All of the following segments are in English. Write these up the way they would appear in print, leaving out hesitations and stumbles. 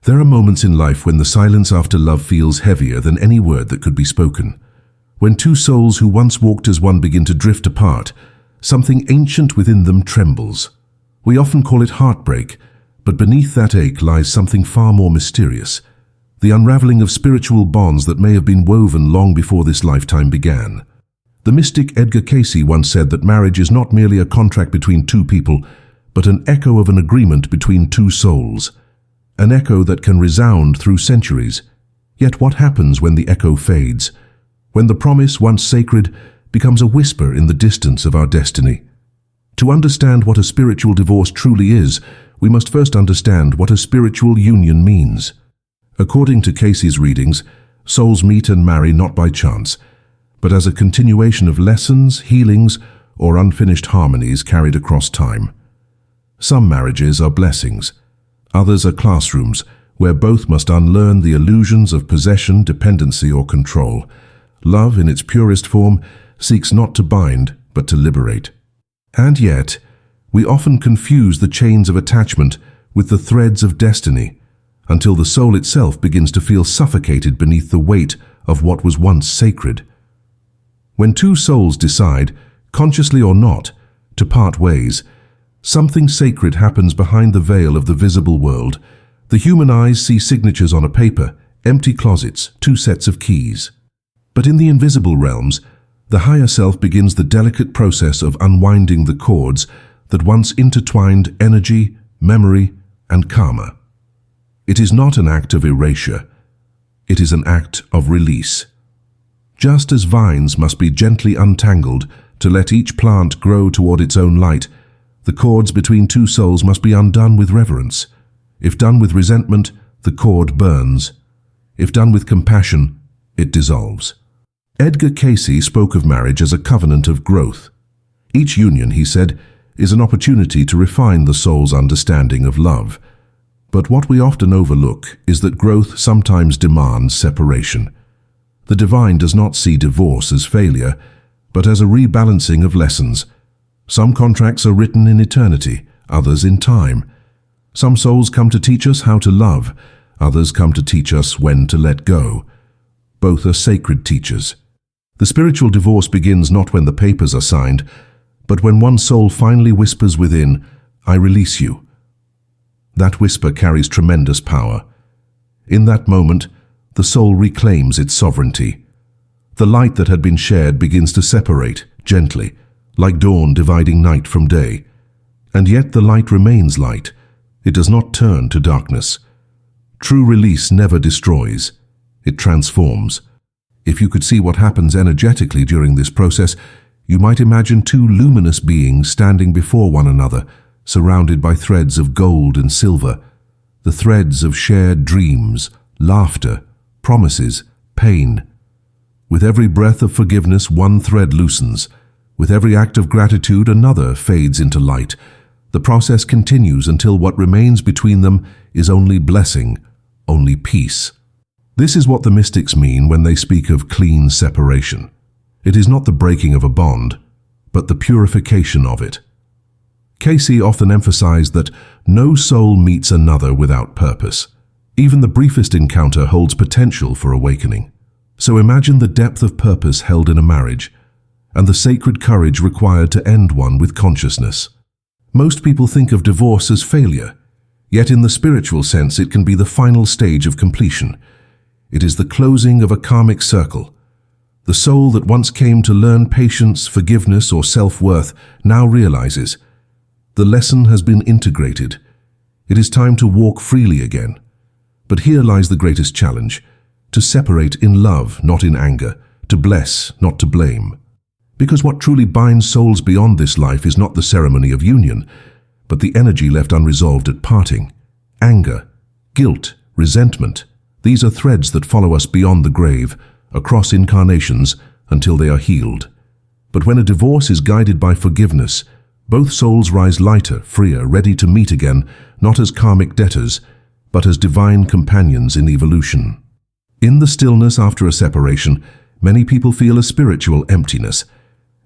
There are moments in life when the silence after love feels heavier than any word that could be spoken. When two souls who once walked as one begin to drift apart, something ancient within them trembles. We often call it heartbreak, but beneath that ache lies something far more mysterious. The unraveling of spiritual bonds that may have been woven long before this lifetime began. The mystic Edgar Cayce once said that marriage is not merely a contract between two people, but an echo of an agreement between two souls. An echo that can resound through centuries. Yet what happens when the echo fades? When the promise, once sacred, becomes a whisper in the distance of our destiny? To understand what a spiritual divorce truly is, we must first understand what a spiritual union means. According to Cayce's readings, souls meet and marry not by chance, but as a continuation of lessons, healings, or unfinished harmonies carried across time. Some marriages are blessings. Others are classrooms where both must unlearn the illusions of possession, dependency, or control. Love, in its purest form, seeks not to bind, but to liberate. And yet, we often confuse the chains of attachment with the threads of destiny, until the soul itself begins to feel suffocated beneath the weight of what was once sacred. When two souls decide, consciously or not, to part ways, something sacred happens behind the veil of the visible world. The human eyes see signatures on a paper, empty closets, two sets of keys. But in the invisible realms, the higher self begins the delicate process of unwinding the cords that once intertwined energy, memory, and karma. It is not an act of erasure. It is an act of release. Just as vines must be gently untangled to let each plant grow toward its own light, the cords between two souls must be undone with reverence. If done with resentment, the cord burns. If done with compassion, it dissolves. Edgar Cayce spoke of marriage as a covenant of growth. Each union, he said, is an opportunity to refine the soul's understanding of love. But what we often overlook is that growth sometimes demands separation. The divine does not see divorce as failure, but as a rebalancing of lessons. Some contracts are written in eternity, others in time. Some souls come to teach us how to love, others come to teach us when to let go. Both are sacred teachers. The spiritual divorce begins not when the papers are signed, but when one soul finally whispers within, "I release you." That whisper carries tremendous power. In that moment, the soul reclaims its sovereignty. The light that had been shared begins to separate, gently, like dawn dividing night from day. And yet the light remains light. It does not turn to darkness. True release never destroys. It transforms. If you could see what happens energetically during this process, you might imagine two luminous beings standing before one another, surrounded by threads of gold and silver, the threads of shared dreams, laughter, promises, pain. With every breath of forgiveness, one thread loosens. With every act of gratitude, another fades into light. The process continues until what remains between them is only blessing, only peace. This is what the mystics mean when they speak of clean separation. It is not the breaking of a bond, but the purification of it. Cayce often emphasized that no soul meets another without purpose. Even the briefest encounter holds potential for awakening. So imagine the depth of purpose held in a marriage, and the sacred courage required to end one with consciousness. Most people think of divorce as failure, yet in the spiritual sense it can be the final stage of completion. It is the closing of a karmic circle. The soul that once came to learn patience, forgiveness, or self-worth now realizes the lesson has been integrated. It is time to walk freely again. But here lies the greatest challenge: to separate in love, not in anger, to bless, not to blame. Because what truly binds souls beyond this life is not the ceremony of union, but the energy left unresolved at parting. Anger, guilt, resentment. These are threads that follow us beyond the grave, across incarnations, until they are healed. But when a divorce is guided by forgiveness, both souls rise lighter, freer, ready to meet again, not as karmic debtors, but as divine companions in evolution. In the stillness after a separation, many people feel a spiritual emptiness,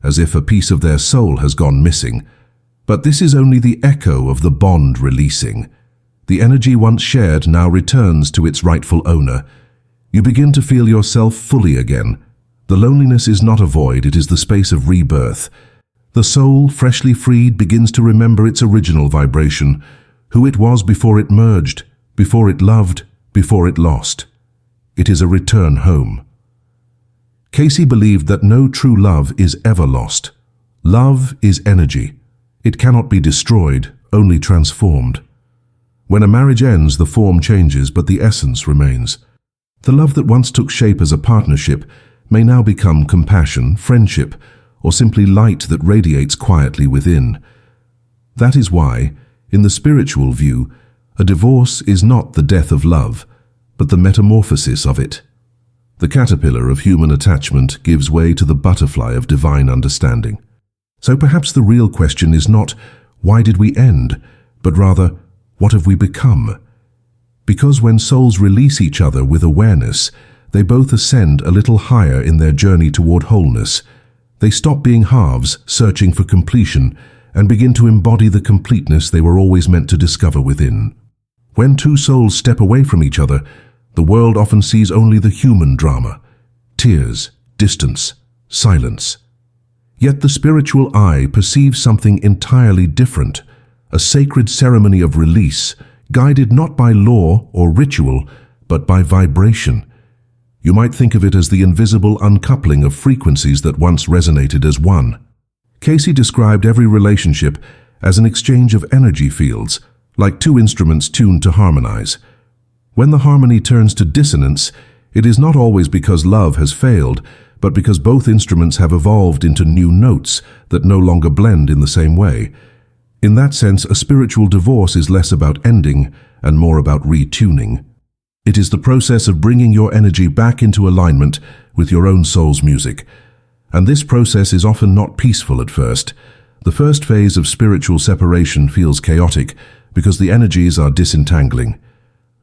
as if a piece of their soul has gone missing. But this is only the echo of the bond releasing. The energy once shared now returns to its rightful owner. You begin to feel yourself fully again. The loneliness is not a void, it is the space of rebirth. The soul, freshly freed, begins to remember its original vibration, who it was before it merged, before it loved, before it lost. It is a return home. Cayce believed that no true love is ever lost. Love is energy. It cannot be destroyed, only transformed. When a marriage ends, the form changes, but the essence remains. The love that once took shape as a partnership may now become compassion, friendship, or simply light that radiates quietly within. That is why, in the spiritual view, a divorce is not the death of love, but the metamorphosis of it. The caterpillar of human attachment gives way to the butterfly of divine understanding. So perhaps the real question is not, why did we end, but rather, what have we become? Because when souls release each other with awareness, they both ascend a little higher in their journey toward wholeness. They stop being halves, searching for completion, and begin to embody the completeness they were always meant to discover within. When two souls step away from each other, the world often sees only the human drama: tears, distance, silence. Yet the spiritual eye perceives something entirely different, a sacred ceremony of release, guided not by law or ritual, but by vibration. You might think of it as the invisible uncoupling of frequencies that once resonated as one. Cayce described every relationship as an exchange of energy fields, like two instruments tuned to harmonize. When the harmony turns to dissonance, it is not always because love has failed, but because both instruments have evolved into new notes that no longer blend in the same way. In that sense, a spiritual divorce is less about ending and more about retuning. It is the process of bringing your energy back into alignment with your own soul's music. And this process is often not peaceful at first. The first phase of spiritual separation feels chaotic because the energies are disentangling.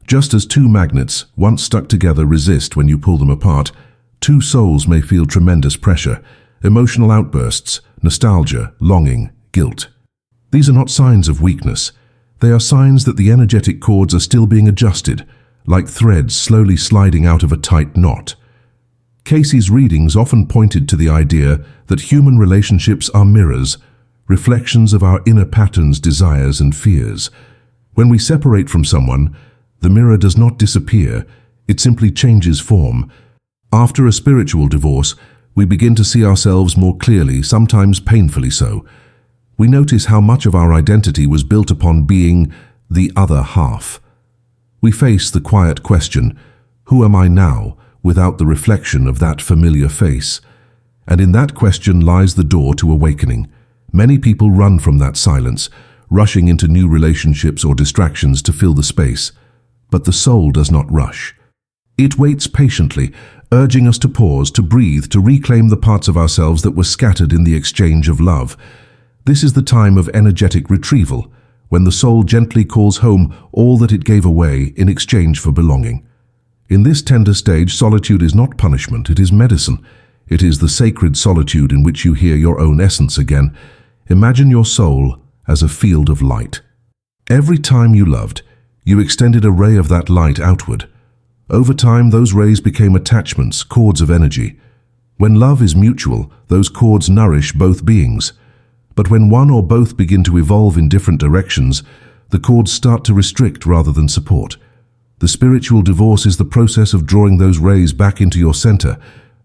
Just as two magnets, once stuck together, resist when you pull them apart, two souls may feel tremendous pressure, emotional outbursts, nostalgia, longing, guilt. These are not signs of weakness. They are signs that the energetic cords are still being adjusted, like threads slowly sliding out of a tight knot. Cayce's readings often pointed to the idea that human relationships are mirrors, reflections of our inner patterns, desires, and fears. When we separate from someone, the mirror does not disappear, it simply changes form. After a spiritual divorce, we begin to see ourselves more clearly, sometimes painfully so. We notice how much of our identity was built upon being the other half. We face the quiet question, who am I now, without the reflection of that familiar face? And in that question lies the door to awakening. Many people run from that silence, rushing into new relationships or distractions to fill the space. But the soul does not rush. It waits patiently, urging us to pause, to breathe, to reclaim the parts of ourselves that were scattered in the exchange of love. This is the time of energetic retrieval, when the soul gently calls home all that it gave away in exchange for belonging. In this tender stage, solitude is not punishment, it is medicine. It is the sacred solitude in which you hear your own essence again. Imagine your soul as a field of light. Every time you loved, you extended a ray of that light outward. Over time, those rays became attachments, cords of energy. When love is mutual, those cords nourish both beings. But when one or both begin to evolve in different directions, the cords start to restrict rather than support. The spiritual divorce is the process of drawing those rays back into your center,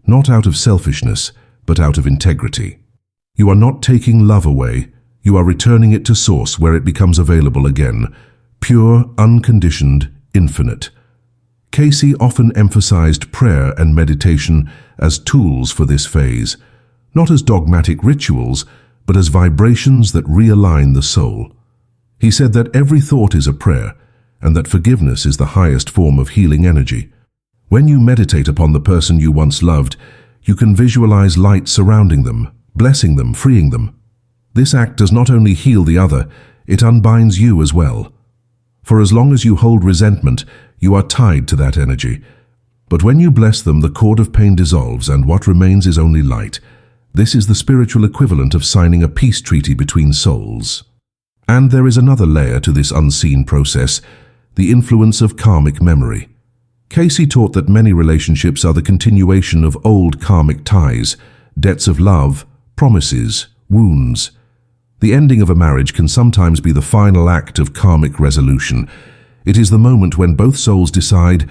not out of selfishness, but out of integrity. You are not taking love away, you are returning it to source where it becomes available again, pure, unconditioned, infinite. Cayce often emphasized prayer and meditation as tools for this phase, not as dogmatic rituals, but as vibrations that realign the soul. He said that every thought is a prayer, and that forgiveness is the highest form of healing energy. When you meditate upon the person you once loved, you can visualize light surrounding them, blessing them, freeing them. This act does not only heal the other, it unbinds you as well. For as long as you hold resentment, you are tied to that energy. But when you bless them, the cord of pain dissolves, and what remains is only light. This is the spiritual equivalent of signing a peace treaty between souls. And there is another layer to this unseen process. the influence of karmic memory. Cayce taught that many relationships are the continuation of old karmic ties, debts of love, promises, wounds. The ending of a marriage can sometimes be the final act of karmic resolution. It is the moment when both souls decide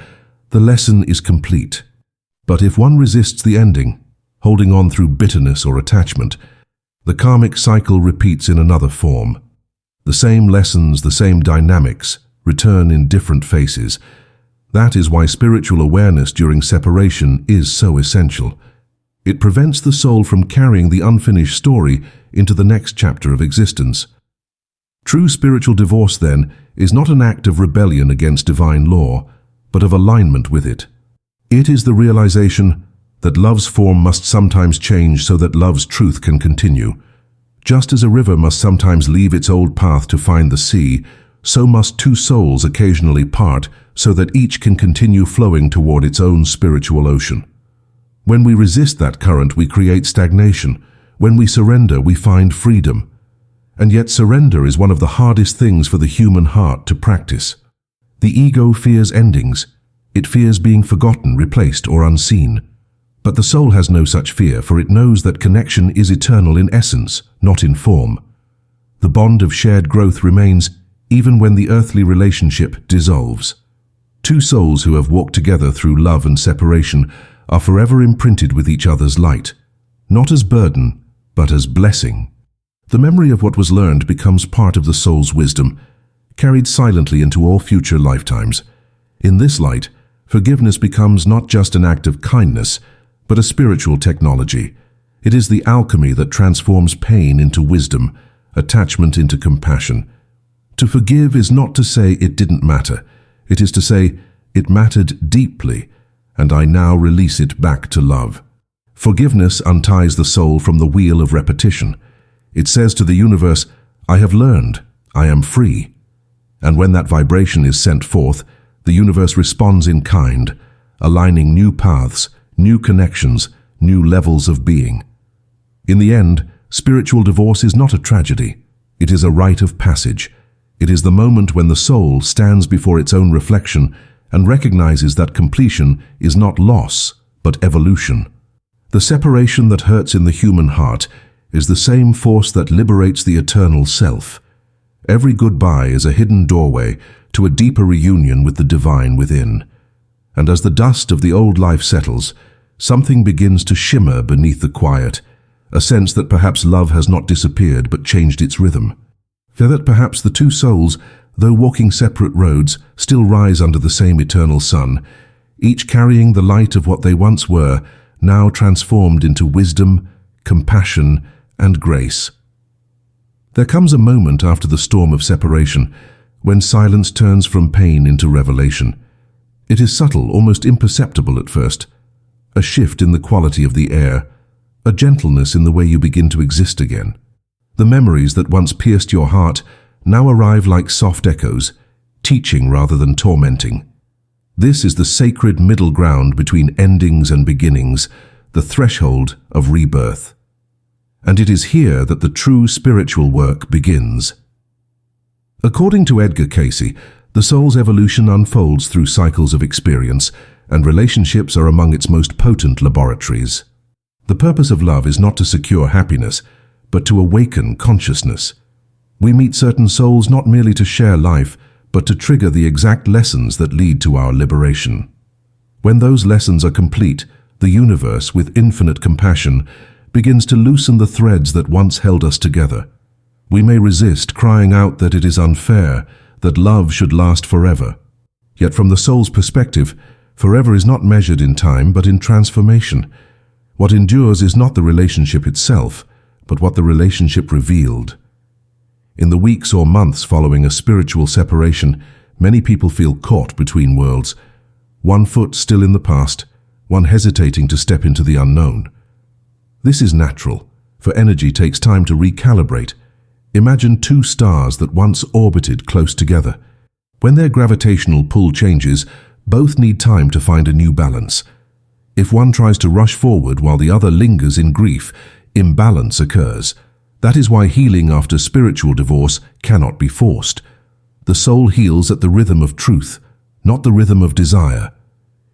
the lesson is complete. But if one resists the ending, holding on through bitterness or attachment, the karmic cycle repeats in another form. The same lessons, the same dynamics, return in different faces. That is why spiritual awareness during separation is so essential. It prevents the soul from carrying the unfinished story into the next chapter of existence. True spiritual divorce, then, is not an act of rebellion against divine law, but of alignment with it. It is the realization that love's form must sometimes change so that love's truth can continue. Just as a river must sometimes leave its old path to find the sea, so must two souls occasionally part so that each can continue flowing toward its own spiritual ocean. When we resist that current, we create stagnation. When we surrender, we find freedom. And yet surrender is one of the hardest things for the human heart to practice. The ego fears endings. It fears being forgotten, replaced, or unseen. But the soul has no such fear, for it knows that connection is eternal in essence, not in form. The bond of shared growth remains even when the earthly relationship dissolves. Two souls who have walked together through love and separation are forever imprinted with each other's light, not as burden, but as blessing. The memory of what was learned becomes part of the soul's wisdom, carried silently into all future lifetimes. In this light, forgiveness becomes not just an act of kindness, but a spiritual technology. It is the alchemy that transforms pain into wisdom, attachment into compassion. To forgive is not to say it didn't matter. It is to say it mattered deeply, and I now release it back to love. Forgiveness unties the soul from the wheel of repetition. It says to the universe, I have learned, I am free. And when that vibration is sent forth, the universe responds in kind, aligning new paths, new connections, new levels of being. In the end, spiritual divorce is not a tragedy. It is a rite of passage. It is the moment when the soul stands before its own reflection and recognizes that completion is not loss, but evolution. The separation that hurts in the human heart is the same force that liberates the eternal self. Every goodbye is a hidden doorway to a deeper reunion with the divine within. And as the dust of the old life settles, something begins to shimmer beneath the quiet, a sense that perhaps love has not disappeared but changed its rhythm. For that perhaps the two souls, though walking separate roads, still rise under the same eternal sun, each carrying the light of what they once were, now transformed into wisdom, compassion, and grace. There comes a moment after the storm of separation when silence turns from pain into revelation. It is subtle, almost imperceptible at first. A shift in the quality of the air, a gentleness in the way you begin to exist again. The memories that once pierced your heart now arrive like soft echoes, teaching rather than tormenting. This is the sacred middle ground between endings and beginnings, the threshold of rebirth. And it is here that the true spiritual work begins. According to Edgar Cayce, the soul's evolution unfolds through cycles of experience, and relationships are among its most potent laboratories. The purpose of love is not to secure happiness, but to awaken consciousness. We meet certain souls not merely to share life, but to trigger the exact lessons that lead to our liberation. When those lessons are complete, the universe, with infinite compassion, begins to loosen the threads that once held us together. We may resist, crying out that it is unfair, that love should last forever. Yet from the soul's perspective, forever is not measured in time, but in transformation. What endures is not the relationship itself, but what the relationship revealed. In the weeks or months following a spiritual separation, many people feel caught between worlds, one foot still in the past, one hesitating to step into the unknown. This is natural, for energy takes time to recalibrate. Imagine two stars that once orbited close together. When their gravitational pull changes, both need time to find a new balance. If one tries to rush forward while the other lingers in grief, imbalance occurs. That is why healing after spiritual divorce cannot be forced. The soul heals at the rhythm of truth, not the rhythm of desire.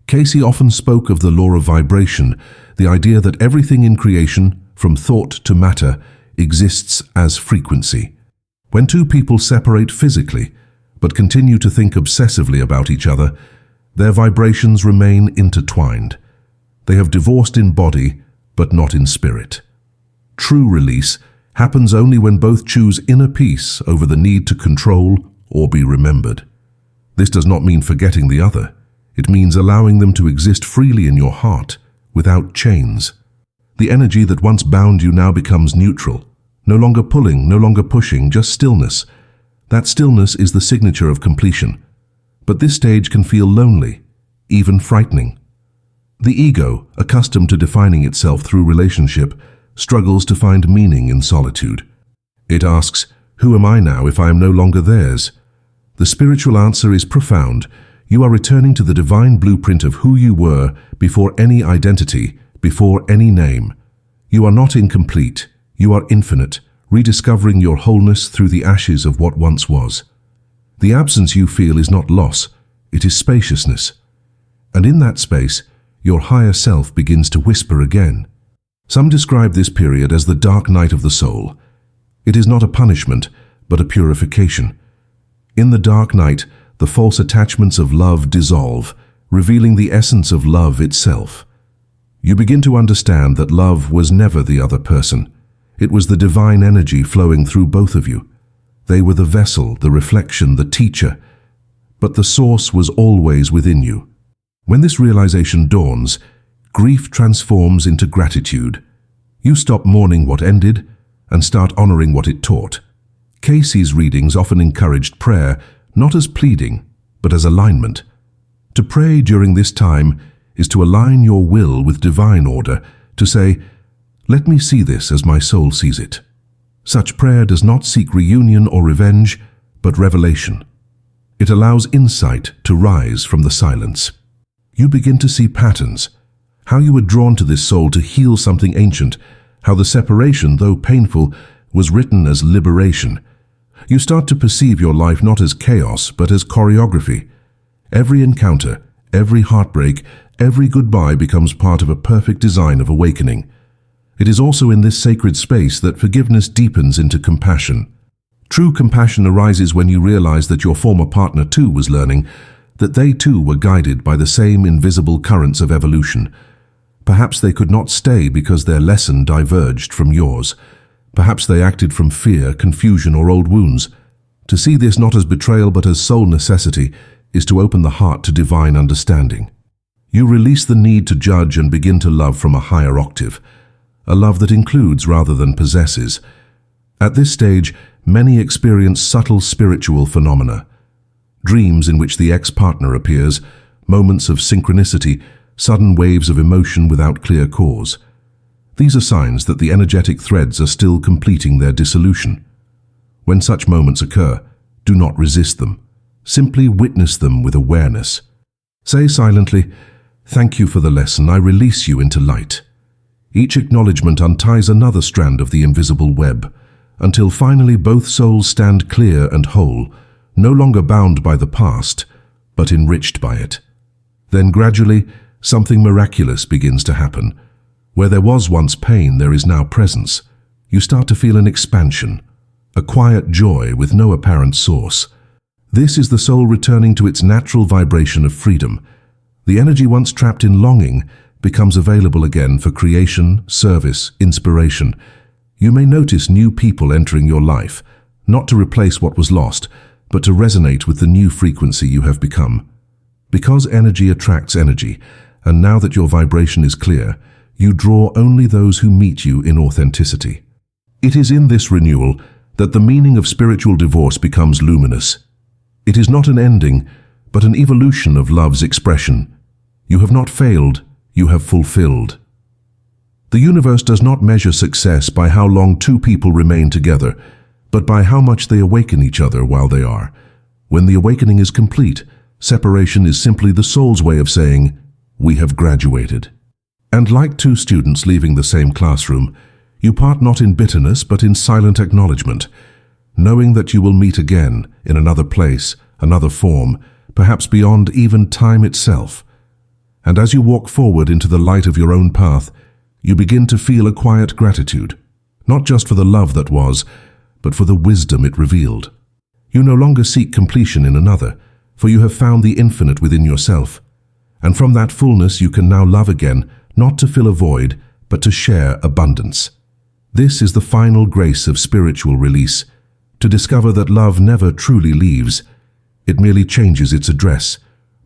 Cayce often spoke of the law of vibration, the idea that everything in creation, from thought to matter, exists as frequency. When two people separate physically, but continue to think obsessively about each other, their vibrations remain intertwined. They have divorced in body, but not in spirit. True release happens only when both choose inner peace over the need to control or be remembered. This does not mean forgetting the other. It means allowing them to exist freely in your heart, without chains. The energy that once bound you now becomes neutral, no longer pulling, no longer pushing, just stillness. That stillness is the signature of completion. But this stage can feel lonely, even frightening. The ego, accustomed to defining itself through relationship, struggles to find meaning in solitude. It asks, who am I now if I am no longer theirs? The spiritual answer is profound. You are returning to the divine blueprint of who you were before any identity, before any name. You are not incomplete. You are infinite, rediscovering your wholeness through the ashes of what once was. The absence you feel is not loss, it is spaciousness. And in that space, your higher self begins to whisper again. Some describe this period as the dark night of the soul. It is not a punishment, but a purification. In the dark night, the false attachments of love dissolve, revealing the essence of love itself. You begin to understand that love was never the other person. It was the divine energy flowing through both of you. They were the vessel, the reflection, the teacher, but the source was always within you. When this realization dawns, grief transforms into gratitude. You stop mourning what ended and start honoring what it taught. Cayce's readings often encouraged prayer, not as pleading, but as alignment. To pray during this time is to align your will with divine order, to say, let me see this as my soul sees it. Such prayer does not seek reunion or revenge, but revelation. It allows insight to rise from the silence. You begin to see patterns, how you were drawn to this soul to heal something ancient, how the separation, though painful, was written as liberation. You start to perceive your life not as chaos, but as choreography. Every encounter, every heartbreak, every goodbye becomes part of a perfect design of awakening. It is also in this sacred space that forgiveness deepens into compassion. True compassion arises when you realize that your former partner too was learning, that they too were guided by the same invisible currents of evolution. Perhaps they could not stay because their lesson diverged from yours. Perhaps they acted from fear, confusion, or old wounds. To see this not as betrayal but as soul necessity is to open the heart to divine understanding. You release the need to judge and begin to love from a higher octave, a love that includes rather than possesses. At this stage, many experience subtle spiritual phenomena. Dreams in which the ex-partner appears, moments of synchronicity, sudden waves of emotion without clear cause. These are signs that the energetic threads are still completing their dissolution. When such moments occur, do not resist them. Simply witness them with awareness. Say silently, "Thank you for the lesson, I release you into light." Each acknowledgement unties another strand of the invisible web, until finally both souls stand clear and whole, no longer bound by the past, but enriched by it. Then gradually, something miraculous begins to happen. Where there was once pain, there is now presence. You start to feel an expansion, a quiet joy with no apparent source. This is the soul returning to its natural vibration of freedom. The energy once trapped in longing becomes available again for creation, service, inspiration. You may notice new people entering your life, not to replace what was lost, but to resonate with the new frequency you have become. Because energy attracts energy, and now that your vibration is clear, you draw only those who meet you in authenticity. It is in this renewal that the meaning of spiritual divorce becomes luminous. It is not an ending, but an evolution of love's expression. You have not failed, you have fulfilled. The universe does not measure success by how long two people remain together, but by how much they awaken each other while they are. When the awakening is complete, separation is simply the soul's way of saying, "We have graduated." And like two students leaving the same classroom, you part not in bitterness but in silent acknowledgement. knowing that you will meet again in another place, another form, perhaps beyond even time itself. And as you walk forward into the light of your own path, you begin to feel a quiet gratitude, not just for the love that was, but for the wisdom it revealed. You no longer seek completion in another, for you have found the infinite within yourself. And from that fullness you can now love again, not to fill a void, but to share abundance. This is the final grace of spiritual release, to discover that love never truly leaves. It merely changes its address,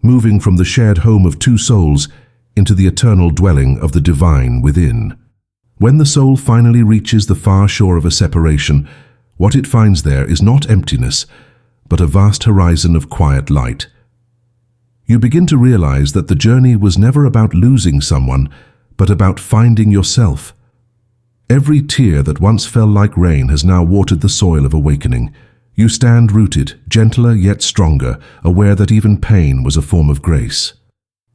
moving from the shared home of two souls into the eternal dwelling of the divine within. When the soul finally reaches the far shore of a separation, what it finds there is not emptiness, but a vast horizon of quiet light. You begin to realize that the journey was never about losing someone, but about finding yourself. Every tear that once fell like rain has now watered the soil of awakening. You stand rooted, gentler yet stronger, aware that even pain was a form of grace.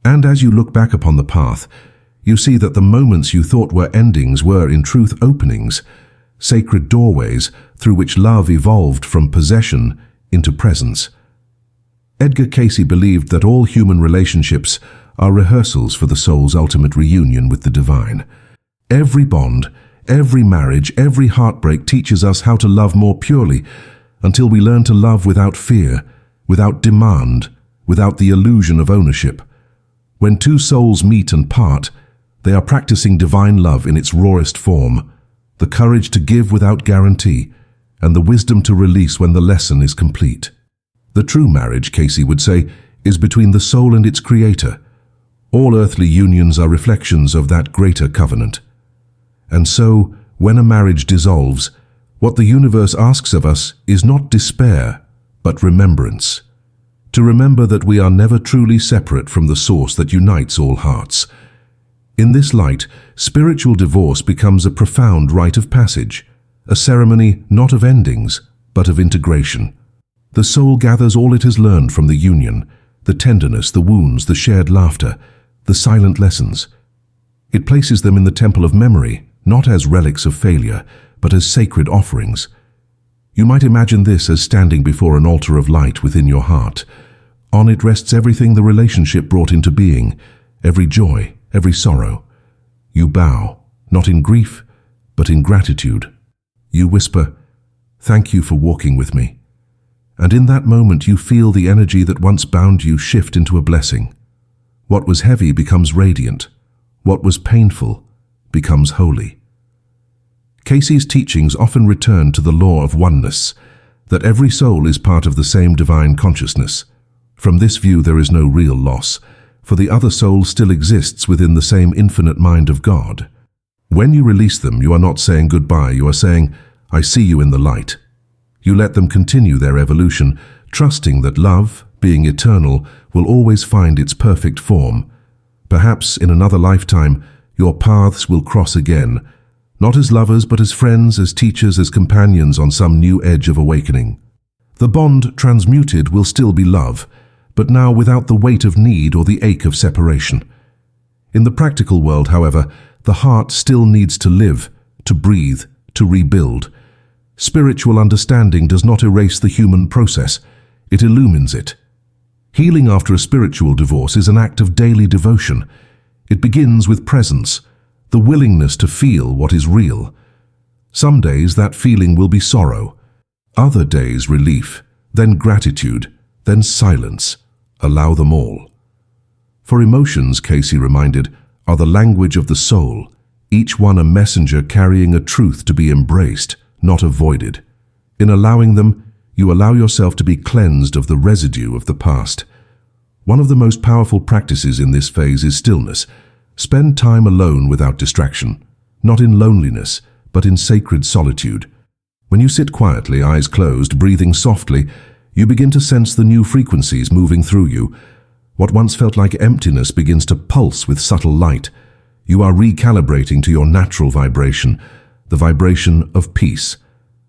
And as you look back upon the path, you see that the moments you thought were endings were in truth openings, sacred doorways through which love evolved from possession into presence. Edgar Cayce believed that all human relationships are rehearsals for the soul's ultimate reunion with the divine. Every bond, every marriage, every heartbreak teaches us how to love more purely, until we learn to love without fear, without demand, without the illusion of ownership. When two souls meet and part, they are practicing divine love in its rawest form, the courage to give without guarantee, and the wisdom to release when the lesson is complete. The true marriage, Cayce would say, is between the soul and its creator. All earthly unions are reflections of that greater covenant. And so, when a marriage dissolves, what the universe asks of us is not despair, but remembrance. To remember that we are never truly separate from the source that unites all hearts. In this light, spiritual divorce becomes a profound rite of passage, a ceremony not of endings, but of integration. The soul gathers all it has learned from the union, the tenderness, the wounds, the shared laughter, the silent lessons. It places them in the temple of memory, not as relics of failure, but as sacred offerings. You might imagine this as standing before an altar of light within your heart. On it rests everything the relationship brought into being, every joy, every sorrow. You bow, not in grief, but in gratitude. You whisper, "Thank you for walking with me." And in that moment you feel the energy that once bound you shift into a blessing. What was heavy becomes radiant. What was painful becomes holy. Cayce's teachings often return to the law of oneness, that every soul is part of the same divine consciousness. From this view there is no real loss, for the other soul still exists within the same infinite mind of God. When you release them, you are not saying goodbye, you are saying, "I see you in the light." You let them continue their evolution, trusting that love, being eternal, will always find its perfect form. Perhaps in another lifetime, your paths will cross again, not as lovers but as friends, as teachers, as companions on some new edge of awakening. The bond transmuted will still be love, but now without the weight of need or the ache of separation. In the practical world, however, the heart still needs to live, to breathe, to rebuild. Spiritual understanding does not erase the human process, it illumines it. Healing after a spiritual divorce is an act of daily devotion. It begins with presence, the willingness to feel what is real. Some days that feeling will be sorrow, other days relief, then gratitude, then silence. Allow them all. For emotions, Cayce reminded, are the language of the soul, each one a messenger carrying a truth to be embraced, not avoided. In allowing them, you allow yourself to be cleansed of the residue of the past. One of the most powerful practices in this phase is stillness. Spend time alone without distraction, not in loneliness, but in sacred solitude. When you sit quietly, eyes closed, breathing softly, you begin to sense the new frequencies moving through you. What once felt like emptiness begins to pulse with subtle light. You are recalibrating to your natural vibration, the vibration of peace.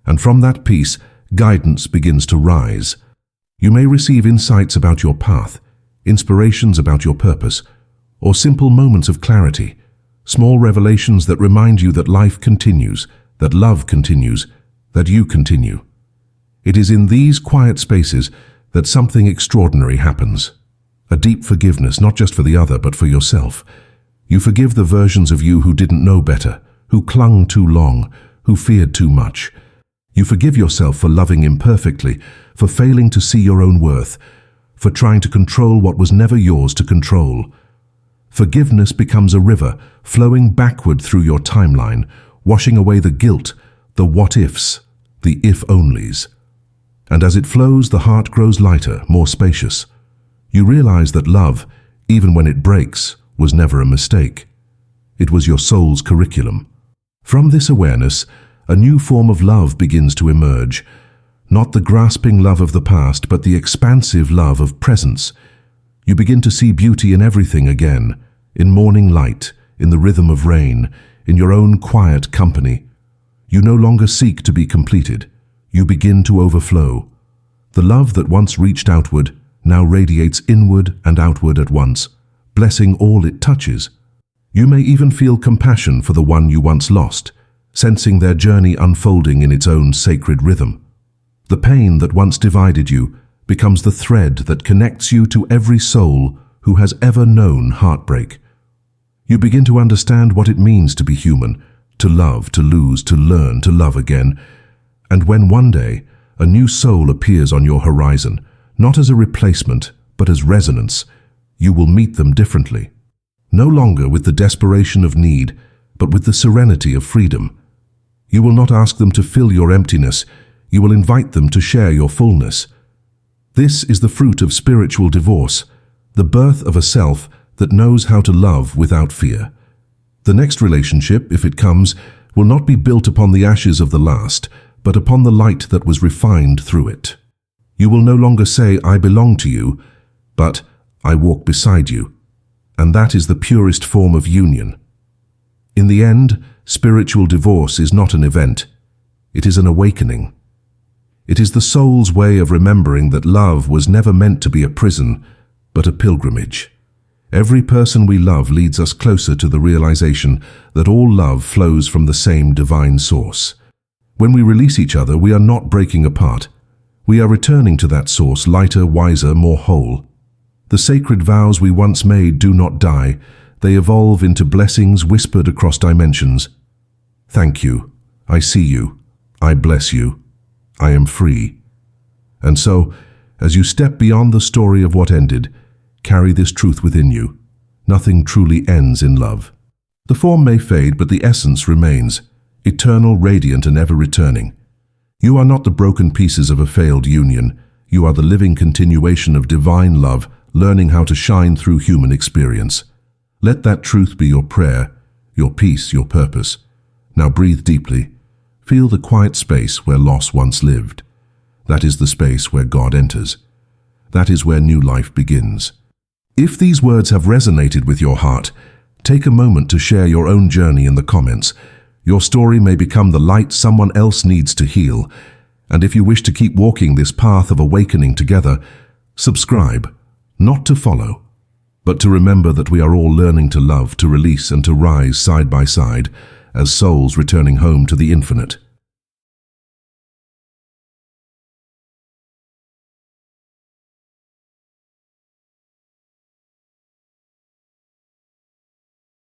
And from that peace, guidance begins to rise. You may receive insights about your path, inspirations about your purpose, or simple moments of clarity, small revelations that remind you that life continues, that love continues, that you continue. It is in these quiet spaces that something extraordinary happens. A deep forgiveness, not just for the other, but for yourself. You forgive the versions of you who didn't know better, who clung too long, who feared too much. You forgive yourself for loving imperfectly, for failing to see your own worth, for trying to control what was never yours to control. Forgiveness becomes a river, flowing backward through your timeline, washing away the guilt, the what-ifs, the if-onlys. And as it flows, the heart grows lighter, more spacious. You realize that love, even when it breaks, was never a mistake. It was your soul's curriculum. From this awareness, a new form of love begins to emerge. Not the grasping love of the past, but the expansive love of presence. You begin to see beauty in everything again, in morning light, in the rhythm of rain, in your own quiet company. You no longer seek to be completed. You begin to overflow. The love that once reached outward now radiates inward and outward at once, blessing all it touches. You may even feel compassion for the one you once lost, sensing their journey unfolding in its own sacred rhythm. The pain that once divided you becomes the thread that connects you to every soul who has ever known heartbreak. You begin to understand what it means to be human, to love, to lose, to learn, to love again. And when one day a new soul appears on your horizon, not as a replacement, but as resonance, you will meet them differently. No longer with the desperation of need, but with the serenity of freedom. You will not ask them to fill your emptiness, you will invite them to share your fullness. This is the fruit of spiritual divorce, the birth of a self that knows how to love without fear. The next relationship, if it comes, will not be built upon the ashes of the last, but upon the light that was refined through it. You will no longer say, "I belong to you," but "I walk beside you." And that is the purest form of union. In the end, spiritual divorce is not an event. It is an awakening. It is the soul's way of remembering that love was never meant to be a prison, but a pilgrimage. Every person we love leads us closer to the realization that all love flows from the same divine source. When we release each other, we are not breaking apart. We are returning to that source, lighter, wiser, more whole. The sacred vows we once made do not die. They evolve into blessings whispered across dimensions. Thank you. I see you. I bless you. I am free. And so, as you step beyond the story of what ended, carry this truth within you. Nothing truly ends in love. The form may fade, but the essence remains, eternal, radiant, and ever returning. You are not the broken pieces of a failed union. You are the living continuation of divine love, learning how to shine through human experience. Let that truth be your prayer, your peace, your purpose. Now breathe deeply. Feel the quiet space where loss once lived. That is the space where God enters. That is where new life begins. If these words have resonated with your heart, take a moment to share your own journey in the comments. Your story may become the light someone else needs to heal. And if you wish to keep walking this path of awakening together, subscribe, not to follow, but to remember that we are all learning to love, to release, and to rise side by side as souls returning home to the infinite.